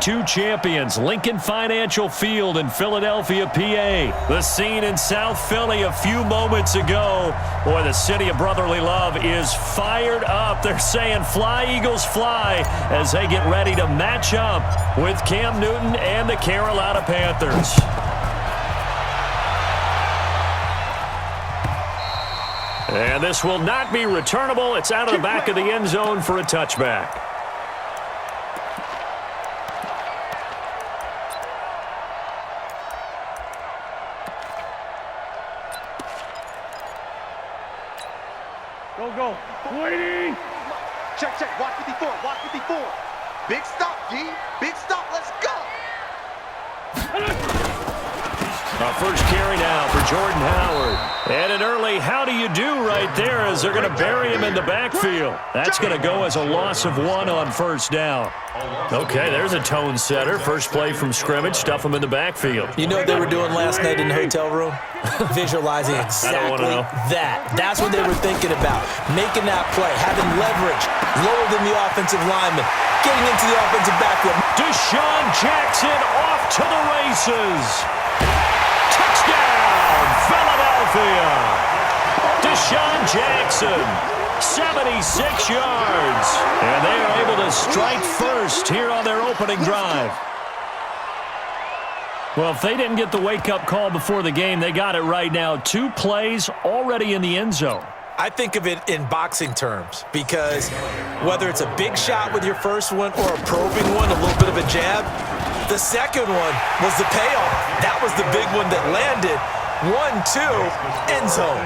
92 champions, Lincoln Financial Field in Philadelphia, PA. The scene in South Philly a few moments ago. Boy, the city of brotherly love is fired up. They're saying, "Fly, Eagles, fly," as they get ready to match up with Cam Newton and the Carolina Panthers. And this will not be returnable. It's out of the back of the end zone for a touchback. Go. Waiting. Check. Watch 54. Watch 54. Big stop, G. Big stop. Let's go. First carry now for Jordan Howard. And an early how do you do right there as they're going to bury him in the backfield. That's going to go as a loss of 1 on first down. Okay, there's a tone setter. First play from scrimmage, stuff him in the backfield. You know what they were doing last night in the hotel room? Visualizing exactly that. That's what they were thinking about. Making that play, having leverage, lower than the offensive lineman, getting into the offensive backfield. Deshaun Jackson off to the races. Touchdown, Philadelphia. Deshaun Jackson, 76 yards. And they are able to strike first here on their opening drive. Well, if they didn't get the wake-up call before the game, they got it right now. 2 plays already in the end zone. I think of it in boxing terms because whether it's a big shot with your first one or a probing one, a little bit of a jab, the second one was the payoff. That was the big one that landed. 1-2, end zone.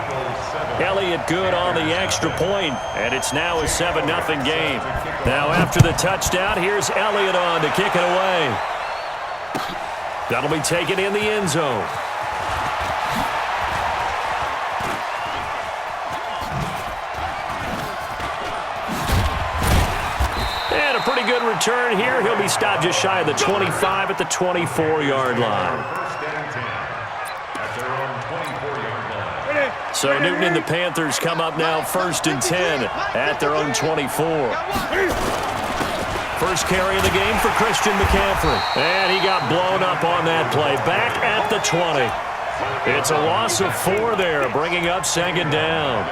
Elliott good on the extra point, and it's now a 7-0 game. Now after the touchdown, here's Elliott on to kick it away. That'll be taken in the end zone. And a pretty good return here. He'll be stopped just shy of the 25 at the 24-yard line. So Newton and the Panthers come up now 1st and 10 at their own 24. First carry of the game for Christian McCaffrey. And he got blown up on that play. Back at the 20. It's a loss of 4 there, bringing up 2nd down.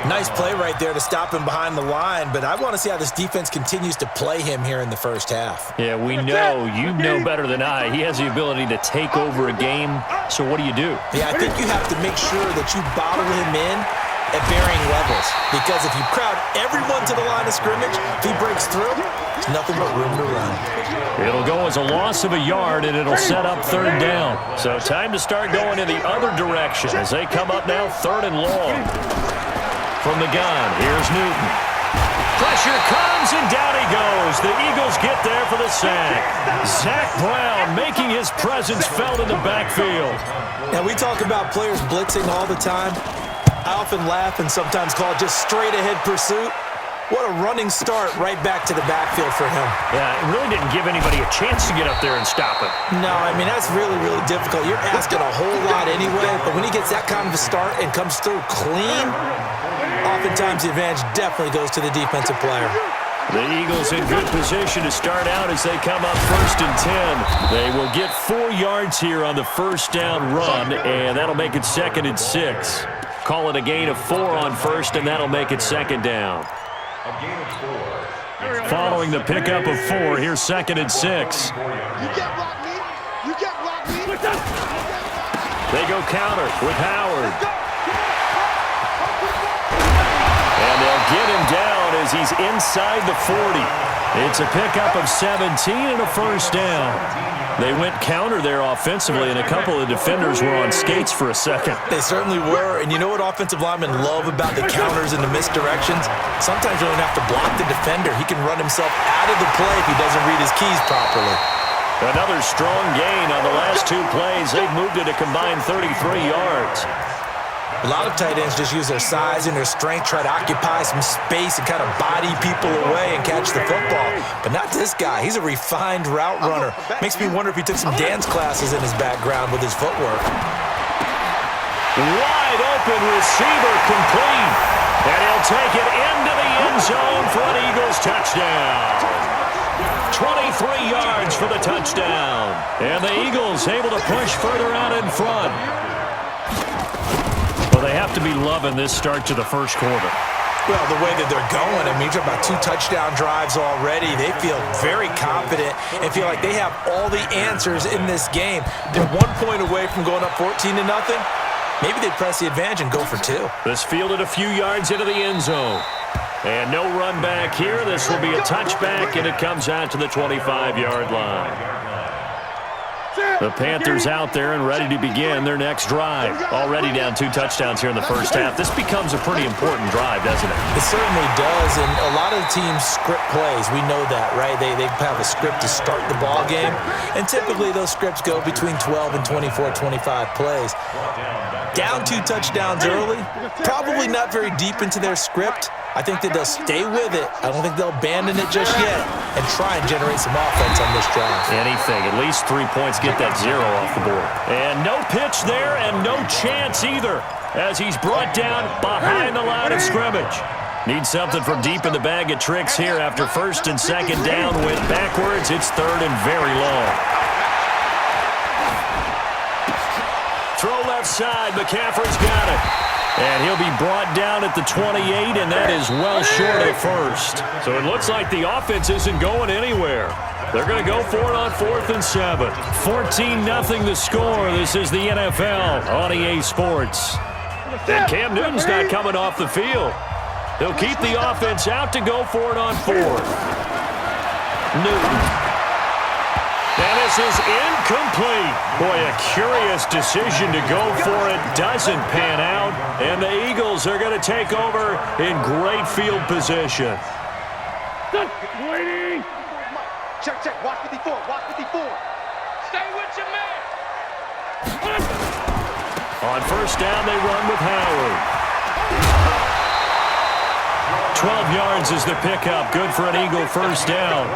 Nice play right there to stop him behind the line, but I want to see how this defense continues to play him here in the first half. Yeah, we know. You know better than I. He has the ability to take over a game, so what do you do? Yeah, I think you have to make sure that you bottle him in at varying levels, because if you crowd everyone to the line of scrimmage, if he breaks through, there's nothing but room to run. It'll go as a loss of a yard, and it'll set up 3rd down. So time to start going in the other direction as they come up now 3rd and long. From the gun, here's Newton. Pressure comes, and down he goes. The Eagles get there for the sack. Zach Brown making his presence felt in the backfield. Now, we talk about players blitzing all the time. I often laugh and sometimes call it just straight-ahead pursuit. What a running start right back to the backfield for him. Yeah, it really didn't give anybody a chance to get up there and stop him. No, I mean, that's really, really difficult. You're asking a whole lot anyway, but when he gets that kind of a start and comes through clean, oftentimes the advantage definitely goes to the defensive player. The Eagles in good position to start out as they come up 1st and 10. They will get 4 yards here on the first down run, and that'll make it 2nd and 6. Call it a gain of 4 on first, and that'll make it 2nd down. Following the pickup of 4, here's 2nd and 6. They go counter with Howard. And they'll get him down as he's inside the 40. It's a pickup of 17 and a first down. They went counter there offensively, and a couple of defenders were on skates for a second. They certainly were, and you know what offensive linemen love about the counters and the misdirections? Sometimes you don't have to block the defender. He can run himself out of the play if he doesn't read his keys properly. Another strong gain on the last 2 plays. They've moved it a combined 33 yards. A lot of tight ends just use their size and their strength, try to occupy some space and kind of body people away and catch the football. But not this guy. He's a refined route runner. Makes me wonder if he took some dance classes in his background with his footwork. Wide open receiver complete. And he'll take it into the end zone for an Eagles touchdown. 23 yards for the touchdown. And the Eagles able to push further out in front. Well, they have to be loving this start to the first quarter. Well, the way that they're going, I mean, you're talking about 2 touchdown drives already. They feel very confident and feel like they have all the answers in this game. They're 1 point away from going up 14-0. Maybe they press the advantage and go for 2. This fielded a few yards into the end zone. And no run back here. This will be a touchback, and it comes out to the 25-yard line. The Panthers out there and ready to begin their next drive. Already down 2 touchdowns here in the first half. This becomes a pretty important drive, doesn't it? It certainly does, and a lot of the teams script plays. We know that, right? They have a script to start the ball game, and typically those scripts go between 12 and 24, 25 plays. Down 2 touchdowns early, probably not very deep into their script. I think that they'll stay with it. I don't think they'll abandon it just yet and try and generate some offense on this drive. Anything. At least 3 points. Get that 0 off the board. And no pitch there and no chance either as he's brought down behind the line of scrimmage. Needs something from deep in the bag of tricks here after first and second down. Went backwards. It's third and very long. Throw left side. McCaffrey's got it. And he'll be brought down at the 28, and that is well short of first. So it looks like the offense isn't going anywhere. They're going to go for it on 4th and 7. 14-0 the score. This is the NFL on EA Sports. And Cam Newton's not coming off the field. They'll keep the offense out to go for it on 4th. Newton. And this is incomplete. Boy, a curious decision to go for it. Doesn't pan out. And the Eagles are going to take over in great field position. Waiting. Check, check. Watch 54. Watch 54. Stay with your man. On first down, they run with Howard. 12 yards is the pickup. Good for an Eagle first down.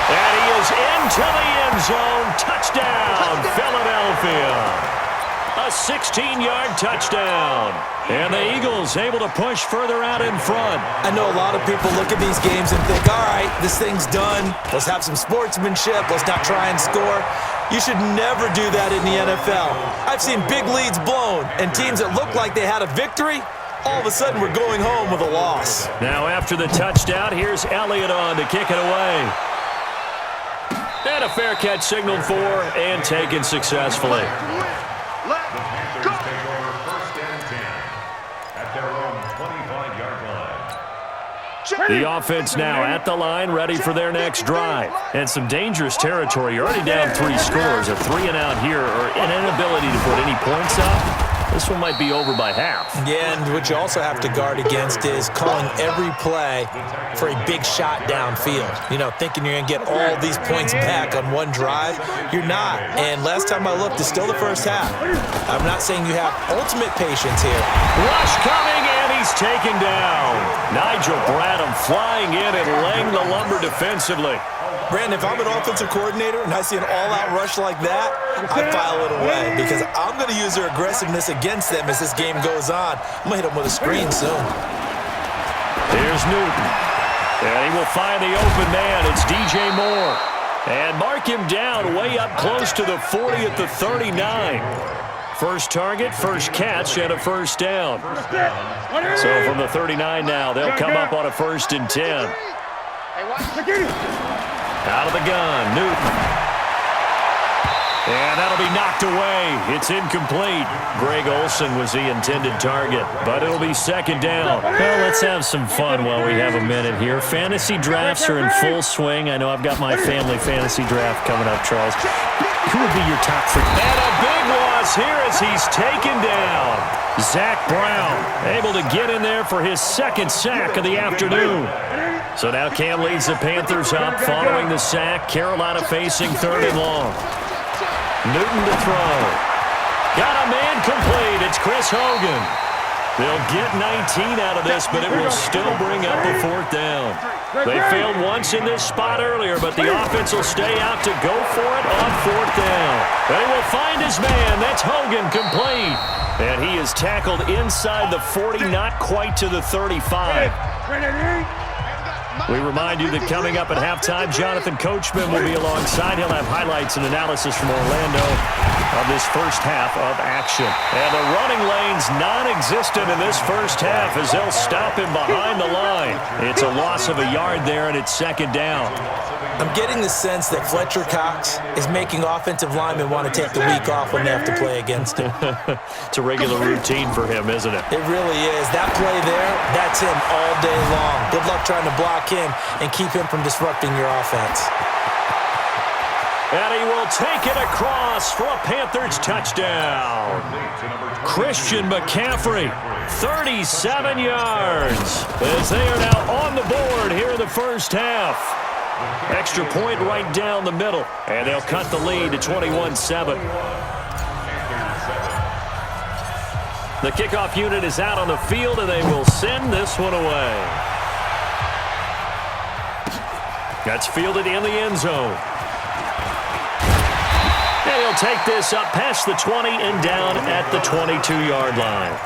And he is into the end zone. Touchdown, Philadelphia. A 16-yard touchdown. And the Eagles able to push further out in front. I know a lot of people look at these games and think, all right, this thing's done. Let's have some sportsmanship. Let's not try and score. You should never do that in the NFL. I've seen big leads blown and teams that look like they had a victory, all of a sudden we're going home with a loss. Now after the touchdown, here's Elliott on to kick it away. And a fair catch signaled for and taken successfully. The offense now at the line, ready for their next drive. And some dangerous territory. You're already down 3 scores. A 3-and-out here, or an inability to put any points up. This one might be over by half. Yeah, and what you also have to guard against is calling every play for a big shot downfield. You know, thinking you're going to get all these points back on one drive. You're not. And last time I looked, it's still the first half. I'm not saying you have ultimate patience here. Rush coming, and he's taken down. Nigel Bradham flying in and laying the lumber defensively. Brandon, if I'm an offensive coordinator and I see an all-out rush like that, I file it away because I'm going to use their aggressiveness against them as this game goes on. I'm going to hit them with a screen soon. Here's Newton. And he will find the open man. It's DJ Moore. And mark him down way up close to the 40 at the 39. First target, first catch, and a first down. So from the 39 now, they'll come up on a 1st and 10. Out of the gun, Newton. And that'll be knocked away. It's incomplete. Greg Olsen was the intended target, but it'll be 2nd down. Well, let's have some fun while we have a minute here. Fantasy drafts are in full swing. I know I've got my family fantasy draft coming up, Charles. Who would be your top 3? And a big loss here as he's taken down. Zach Brown able to get in there for his 2nd sack of the afternoon. So now Cam leads the Panthers up following the sack. Carolina facing 3rd and long. Newton to throw. Got a man complete. It's Chris Hogan. They'll get 19 out of this, but it will still bring up a 4th down. They failed once in this spot earlier, but the offense will stay out to go for it on 4th down. They will find his man. That's Hogan, complete. And he is tackled inside the 40, not quite to the 35. We remind you that coming up at halftime, Jonathan Coachman will be alongside. He'll have highlights and analysis from Orlando of this first half of action. And the running lane's non-existent in this first half as they'll stop him behind the line. It's a loss of a yard there, and it's 2nd down. I'm getting the sense that Fletcher Cox is making offensive linemen want to take the week off when they have to play against him. It's a regular routine for him, isn't it? It really is. That play there, that's him all day long. Good luck trying to block him and keep him from disrupting your offense. And he will take it across for a Panthers touchdown. Christian McCaffrey, 37 yards, as they are now on the board here in the first half. Extra point right down the middle, and they'll cut the lead to 21-7. The kickoff unit is out on the field, and they will send this one away. That's fielded in the end zone. And he'll take this up past the 20 and down at the 22-yard line.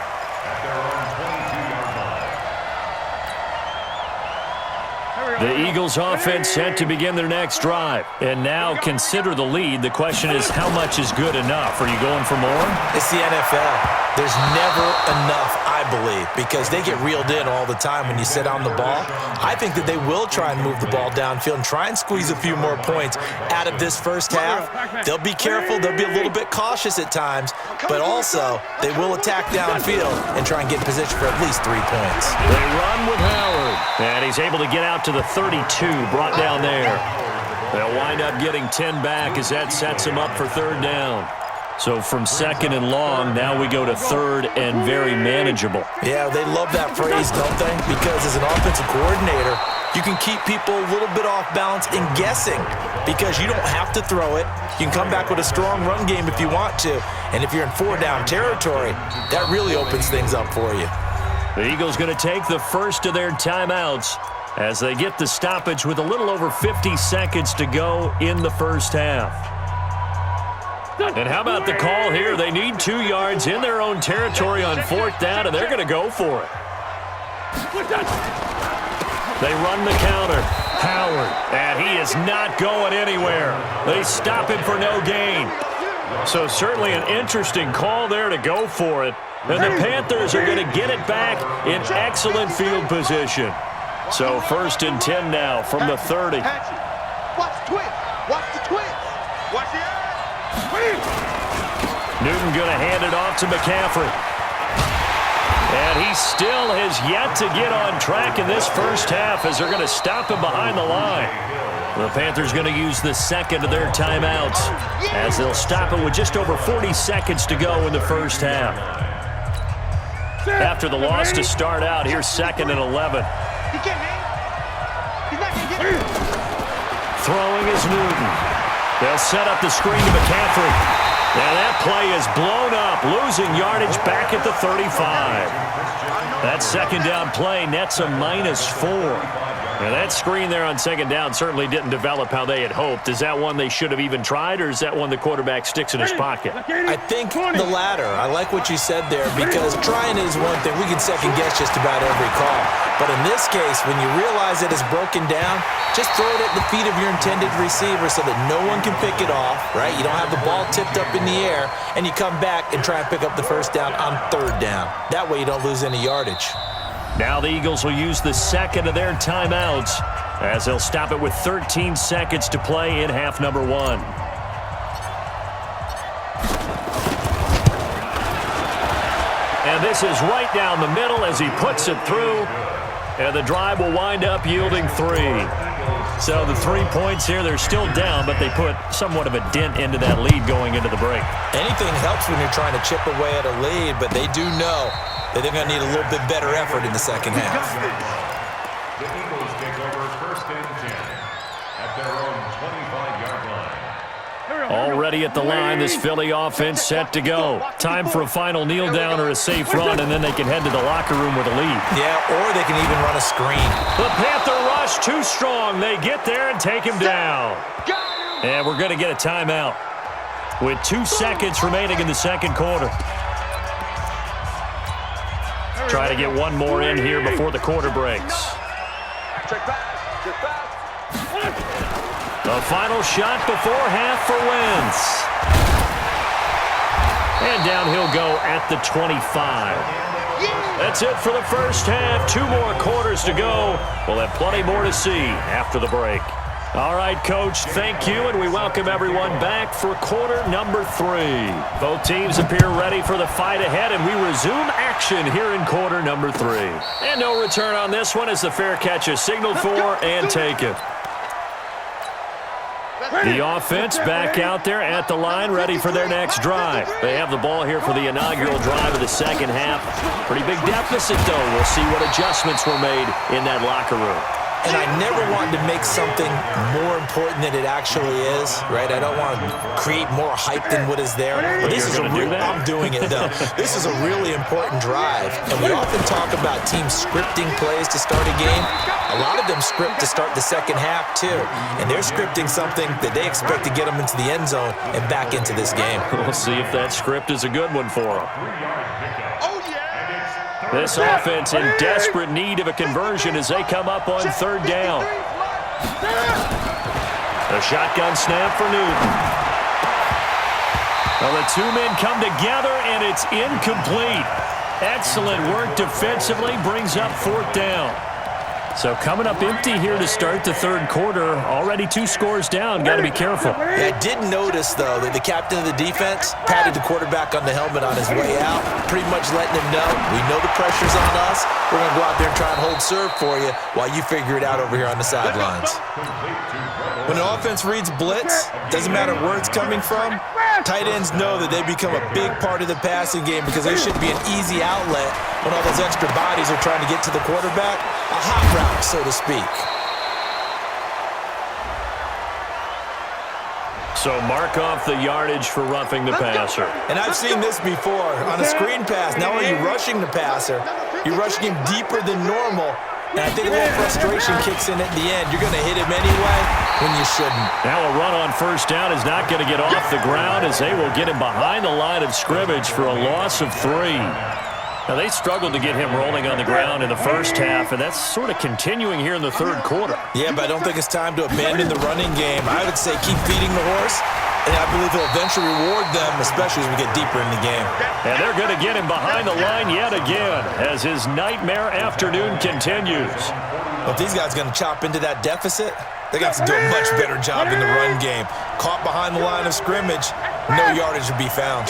The Eagles offense set to begin their next drive. And now consider the lead. The question is, how much is good enough? Are you going for more? It's the NFL. There's never enough, I believe, because they get reeled in all the time when you sit on the ball. I think that they will try and move the ball downfield and try and squeeze a few more points out of this first half. They'll be careful. They'll be a little bit cautious at times, but also they will attack downfield and try and get in position for at least 3 points. They run with Howard, and he's able to get out to the 32, brought down there. They'll wind up getting 10 back as that sets him up for 3rd down. So from 2nd and long, now we go to 3rd and very manageable. Yeah, they love that phrase, don't they? Because as an offensive coordinator, you can keep people a little bit off balance and guessing because you don't have to throw it. You can come back with a strong run game if you want to. And if you're in 4-down territory, that really opens things up for you. The Eagles going to take the first of their timeouts as they get the stoppage with a little over 50 seconds to go in the first half. And how about the call here? They need 2 yards in their own territory on 4th down, and they're going to go for it. They run the counter. Howard, and he is not going anywhere. They stop him for no gain. So certainly an interesting call there to go for it. And the Panthers are going to get it back in excellent field position. So 1st and 10 now from the 30. Watch the twist. Watch the twist. Watch the Newton going to hand it off to McCaffrey. And he still has yet to get on track in this first half as they're going to stop him behind the line. The Panthers going to use the 2nd of their timeouts as they'll stop it with just over 40 seconds to go in the first half. After the loss to start out, here's 2nd and 11. Throwing is Newton. They'll set up the screen to McCaffrey. Now that play is blown up, losing yardage back at the 35. That 2nd down play nets a -4. Now that screen there on 2nd down certainly didn't develop how they had hoped. Is that one they should have even tried, or is that one the quarterback sticks in his pocket? I think the latter. I like what you said there because trying is one thing. We can second guess just about every call. But in this case, when you realize it is broken down, just throw it at the feet of your intended receiver so that no one can pick it off, right? You don't have the ball tipped up in the air, and you come back and try and pick up the 1st down on 3rd down. That way you don't lose any yardage. Now the Eagles will use the 2nd of their timeouts as they'll stop it with 13 seconds to play in half number 1. And this is right down the middle as he puts it through. And the drive will wind up yielding 3. So the 3 points here, they're still down, but they put somewhat of a dent into that lead going into the break. Anything helps when you're trying to chip away at a lead, but they do know that they're going to need a little bit better effort in the second half. The Eagles take over 1st and 10 at their own 25-yard line. Already at the line, this Philly offense set to go. Time for a final kneel down or a safe run, and then they can head to the locker room with a lead. Yeah, or they can even run a screen. The Panther rush too strong. They get there and take him down. And we're going to get a timeout with 2 seconds remaining in the second quarter. Try to get one more in here before the quarter breaks. The final shot before half for Wentz. And down he'll go at the 25. That's it for the first half. 2 more quarters to go. We'll have plenty more to see after the break. All right, Coach, thank you, and we welcome everyone back for quarter number 3. Both teams appear ready for the fight ahead, and we resume action here in quarter number 3. And no return on this one as the fair catch is signaled for and taken. The offense back out there at the line, ready for their next drive. They have the ball here for the inaugural drive of the second half. Pretty big deficit, though. We'll see what adjustments were made in that locker room. And I never wanted to make something more important than it actually is, right? I don't want to create more hype than what is there. But this is a real, I'm doing it, though. This is a really important drive. And we often talk about teams scripting plays to start a game. A lot of them script to start the second half, too. And they're scripting something that they expect to get them into the end zone and back into this game. We'll see if that script is a good one for them. This offense in desperate need of a conversion as they come up on third down. A shotgun snap for Newton. Well, the 2 men come together, and it's incomplete. Excellent work defensively, brings up fourth down. So coming up empty here to start the third quarter. Already 2 scores down. Got to be careful. Yeah, I did notice, though, that the captain of the defense patted the quarterback on the helmet on his way out, pretty much letting him know, we know the pressure's on us. We're going to go out there and try and hold serve for you while you figure it out over here on the sidelines. When an offense reads blitz, doesn't matter where it's coming from, tight ends know that they become a big part of the passing game because they should be an easy outlet when all those extra bodies are trying to get to the quarterback. A hot route, so to speak. So mark off the yardage for roughing the passer. And I've seen this before. On a screen pass, not only are you rushing the passer, you're rushing him deeper than normal. And I think a little frustration kicks in at the end. You're going to hit him anyway when you shouldn't. Now a run on first down is not going to get off the ground as they will get him behind the line of scrimmage for a loss of 3. Now, they struggled to get him rolling on the ground in the first half, and that's sort of continuing here in the third quarter. Yeah, but I don't think it's time to abandon the running game. I would say keep feeding the horse, and I believe he'll eventually reward them, especially as we get deeper in the game. And they're going to get him behind the line yet again as his nightmare afternoon continues. Well, if these guys are going to chop into that deficit, they got to do a much better job in the run game. Caught behind the line of scrimmage, no yardage would be found.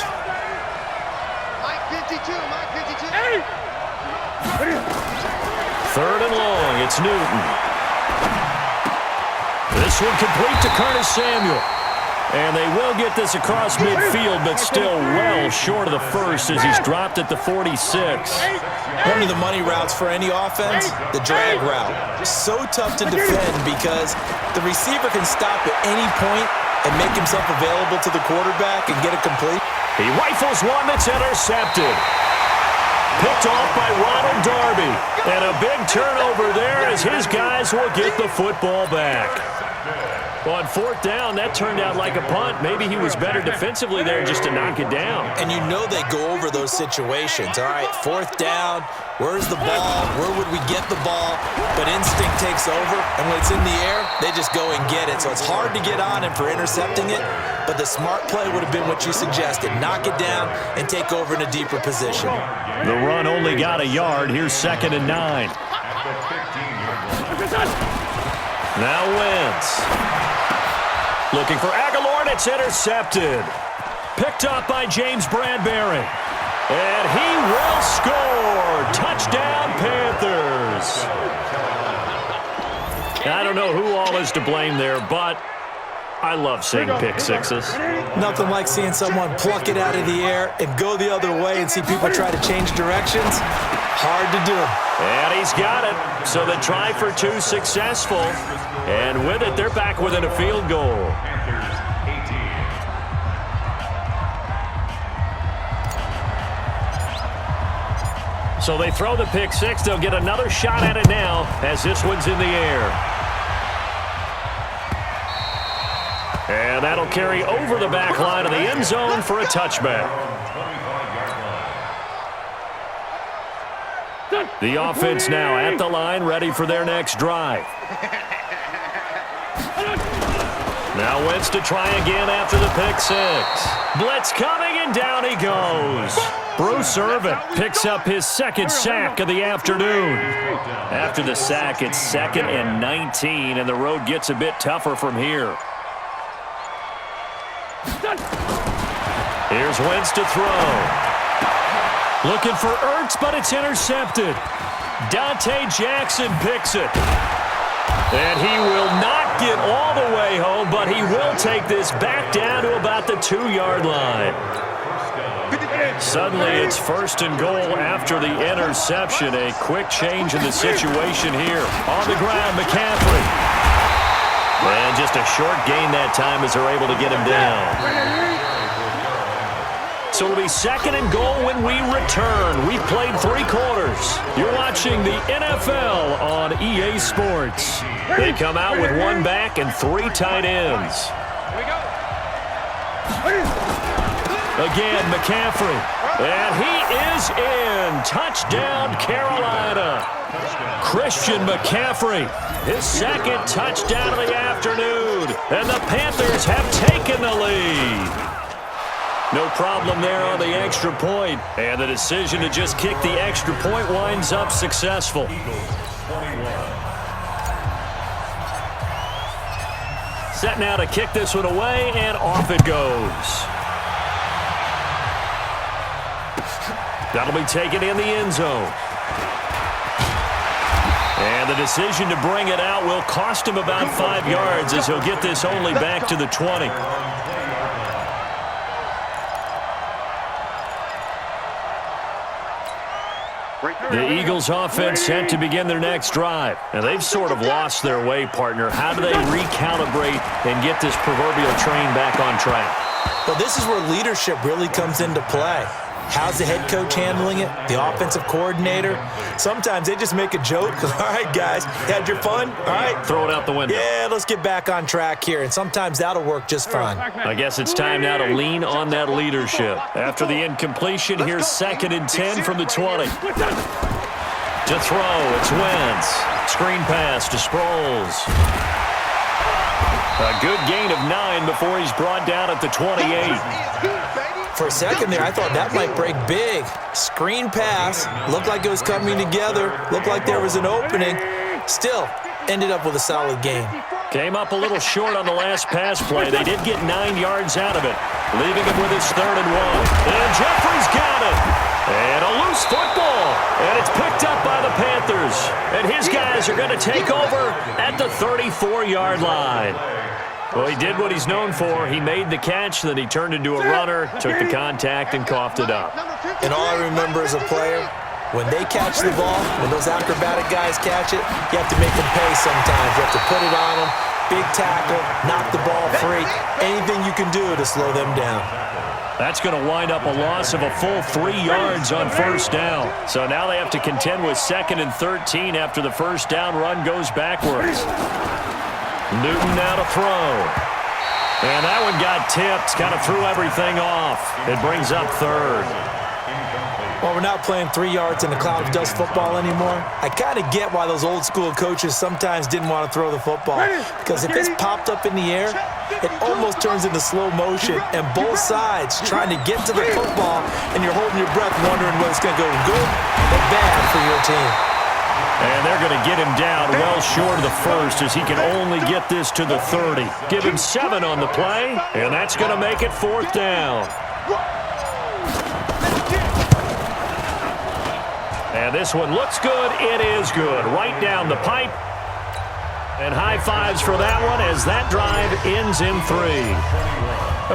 Third and long, it's Newton. This one complete to Curtis Samuel. And they will get this across midfield, but still well short of the first as he's dropped at the 46. One of the money routes for any offense, the drag route. So tough to defend because the receiver can stop at any point and make himself available to the quarterback and get it complete. He rifles one that's intercepted. Picked off by Ronald Darby. And a big turnover there as his guys will get the football back. On fourth down, that turned out like a punt. Maybe he was better defensively there just to knock it down. And you know they go over those situations. All right, fourth down, where's the ball? Where would we get the ball? But instinct takes over, and when it's in the air, they just go and get it. So it's hard to get on him for intercepting it, but the smart play would have been what you suggested. Knock it down and take over in a deeper position. The run only got a yard. Here's 2nd and 9. Now Wentz. Looking for Aguilar, and it's intercepted. Picked up by James Bradbury. And he will score. Touchdown, Panthers. I don't know who all is to blame there, but I love seeing pick sixes. Nothing like seeing someone pluck it out of the air and go the other way and see people try to change directions. Hard to do. And he's got it. So the try for 2 successful. And with it, they're back within a field goal. So they throw the pick six. They'll get another shot at it now as this one's in the air. And that'll carry over the back line of the end zone for a touchback. The offense now at the line, ready for their next drive. Now Wentz to try again after the pick six. Blitz coming, and down he goes. Bruce Irvin picks up his second sack of the afternoon. After the sack, it's 2nd and 19, and the road gets a bit tougher from here. Here's Wentz to throw. Looking for Ertz, but it's intercepted. Dante Jackson picks it. And he will not get all the way home, but he will take this back down to about the 2-yard line. Suddenly it's 1st and goal after the interception. A quick change in the situation here. On the ground, McCaffrey. And just a short gain that time as they're able to get him down. So it'll be 2nd and goal when we return. We've played 3 quarters. You're watching the NFL on EA Sports. They come out with 1 back and 3 tight ends. Here we go. Again, McCaffrey. And he is in. Touchdown, Carolina. Christian McCaffrey, his 2nd touchdown of the afternoon. And the Panthers have taken the lead. No problem there on the extra point. And the decision to just kick the extra point winds up successful. Set now to kick this one away, and off it goes. That'll be taken in the end zone. And the decision to bring it out will cost him about 5 yards as he'll get this only back to the 20. The Eagles offense set to begin their next drive. And they've sort of lost their way, partner. How do they recalibrate and get this proverbial train back on track? Well, this is where leadership really comes into play. How's the head coach handling it? The offensive coordinator? Sometimes they just make a joke. All right, guys, had your fun? All right. Throw it out the window. Yeah, let's get back on track here. And sometimes that'll work just fine. I guess it's time now to lean on that leadership. After the incompletion, here's 2nd and 10 from the 20. To throw, it's Wentz. Screen pass to Sproles. A good gain of 9 before he's brought down at the 28. For a second there, I thought that might break big. Screen pass. Looked like it was coming together. Looked like there was an opening. Still, ended up with a solid gain. Came up a little short on the last pass play. They did get 9 yards out of it, leaving him with his 3rd and 1. And Jeffrey's got it. And a loose football. And it's picked up by the Panthers. And his guys are going to take over at the 34-yard line. Well, he did what he's known for. He made the catch, then he turned into a runner, took the contact, and coughed it up. And all I remember as a player, when they catch the ball, when those acrobatic guys catch it, you have to make them pay sometimes. You have to put it on them, big tackle, knock the ball free, anything you can do to slow them down. That's going to wind up a loss of a full 3 yards on 1st down. So now they have to contend with 2nd and 13 after the 1st down run goes backwards. Newton now to throw. And that one got tipped, kind of threw everything off. It brings up 3rd. Well, we're not playing 3 yards in a cloud of dust football anymore. I kind of get why those old school coaches sometimes didn't want to throw the football. Because if it's popped up in the air, it almost turns into slow motion. And both sides trying to get to the football, and you're holding your breath wondering whether it's going to go good or bad for your team. And they're going to get him down well short of the 1st as he can only get this to the 30. Give him 7 on the play, and that's going to make it 4th down. And this one looks good. It is good. Right down the pipe. And high fives for that one as that drive ends in 3.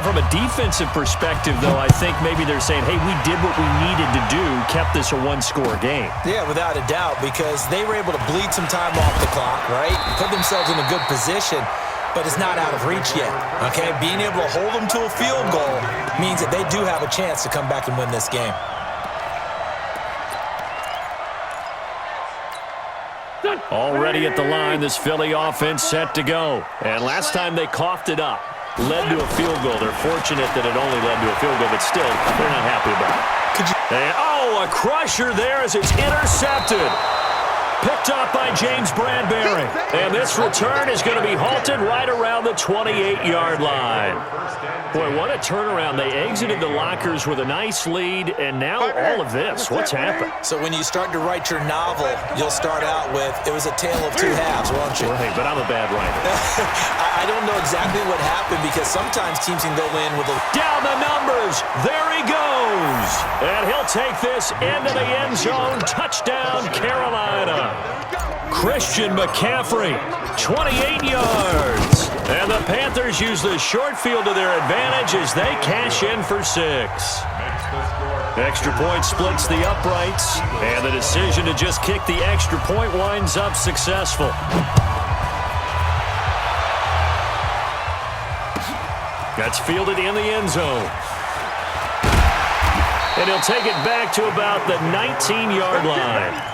From a defensive perspective, though, I think maybe they're saying, hey, we did what we needed to do, kept this a 1-score game. Yeah, without a doubt, because they were able to bleed some time off the clock, right? Put themselves in a good position, but it's not out of reach yet, okay? Being able to hold them to a field goal means that they do have a chance to come back and win this game. Already at the line, this Philly offense set to go. And last time they coughed it up, led to a field goal. They're fortunate that it only led to a field goal, but still, they're not happy about it. And, a crusher there as it's intercepted. Picked off by James Bradbury. And this return is going to be halted right around the 28-yard line. Boy, what a turnaround. They exited the lockers with a nice lead, and now all of this. What's happened? So when you start to write your novel, you'll start out with, it was a tale of two halves, won't you? Right, but I'm a bad writer. I don't know exactly what happened because sometimes teams can go in with a... Down the numbers. There he goes. And he'll take this into the end zone. Touchdown, Carolina. Christian McCaffrey, 28 yards. And the Panthers use the short field to their advantage as they cash in for 6. Extra point splits the uprights, and the decision to just kick the extra point winds up successful. That's fielded in the end zone. And he'll take it back to about the 19-yard line.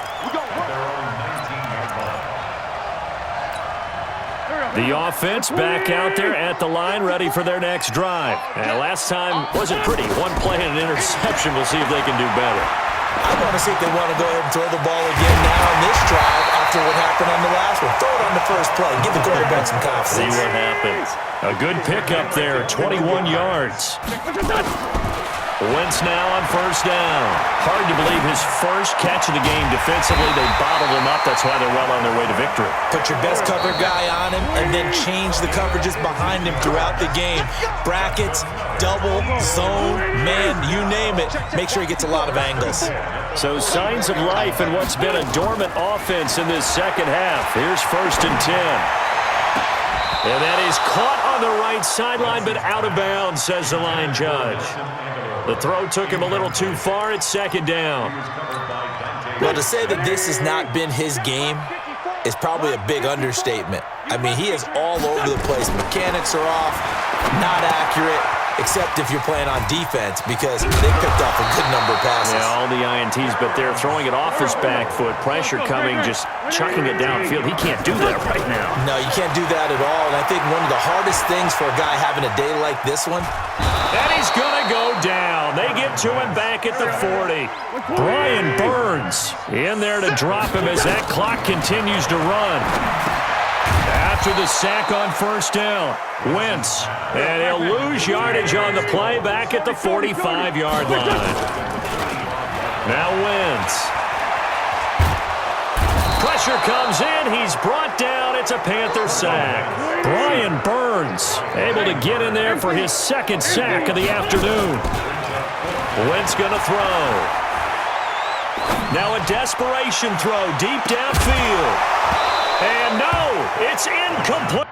The offense back out there at the line, ready for their next drive. And last time wasn't pretty. One play and an interception. We'll see if they can do better. I want to see if they want to go ahead and throw the ball again now on this drive after what happened on the last one. Throw it on the first play. Give the quarterback some confidence. See what happens. A good pickup there, 21 yards. Wentz now on first down. Hard to believe his first catch of the game defensively. They bottled him up. That's why they're well on their way to victory. Put your best cover guy on him and then change the coverages behind him throughout the game. Brackets, double, zone, man, you name it. Make sure he gets a lot of angles. So signs of life in what's been a dormant offense in this second half. Here's 1st and 10. And that is caught on the right sideline, but out of bounds, says the line judge. The throw took him a little too far. It's 2nd down. Well, to say that this has not been his game is probably a big understatement. I mean, he is all over the place. Mechanics are off, not accurate, except if you're playing on defense because they picked off a good number of passes. Yeah, all the INTs, but they're throwing it off his back foot. Pressure coming, just chucking it downfield. He can't do that right now. No, you can't do that at all. And I think one of the hardest things for a guy having a day like this one. And he's going to go down. They get to him back at the 40. Brian Burns in there to drop him as that clock continues to run. After the sack on first down, Wentz, and he'll lose yardage on the play back at the 45-yard line. Now Wentz. Pressure comes in. He's brought down. It's a Panther sack. Brian Burns able to get in there for his 2nd sack of the afternoon. Wentz going to throw. Now a desperation throw deep downfield. And no, it's incomplete.